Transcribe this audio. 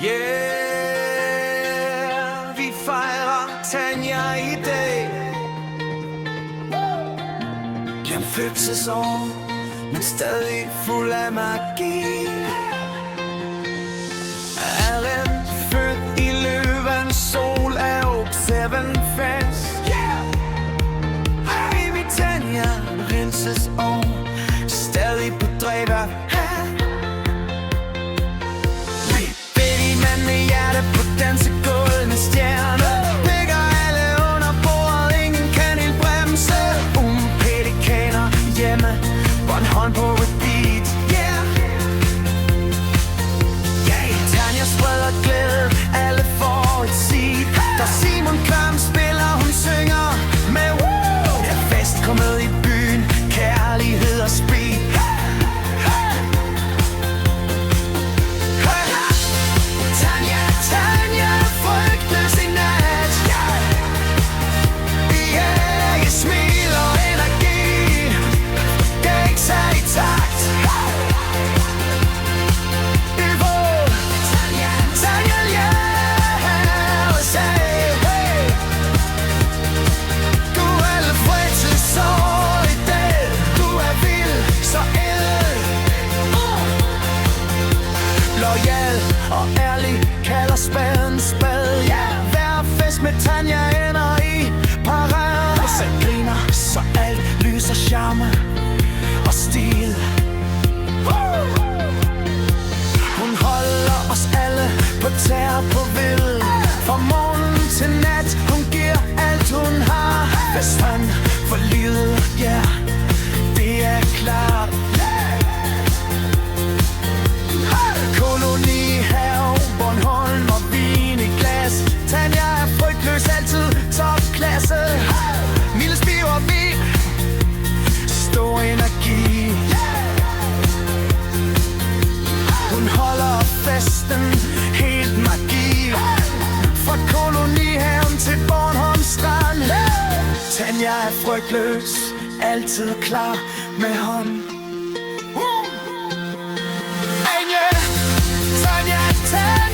Yeah, vi fejrer Tanja i dag. Gennem fødselsår, men stadig fuld af magi. Er en født i løvens sol af Oak 7 fans. Baby Tanja renses år, stadig på dræber. På dansegulv med stjerner, ligger alle under bordet, ingen kan helt bremse. Pelikaner hjemme, Bornholm på repeat. Yeah, Tanja spreder glæde, alle får et seat. Da Simon Kvam spiller, hun synger med woo. Ja, fest kommet i byen, kærlighed og speed. Loyal og ærlig, kalder spaden spad. Yeah. Hver fest med Tanja ender i parade. Selv griner, så alt lyser charme og stil. Hun holder os alle på tæer på vild. Fra morgen til nat, hun giver alt hun har. Festfan for livet, ja, yeah, det er klart. Kolonihave, Bornholm og vin i glas. Tanja er frygtløs, altid topklasse. Milles biv og vin, stor energi. Hun holder festen helt magi. Fra kolonihaven til Bornholm strand. Tanja er frygtløs, altid klar med hånd. Tanya,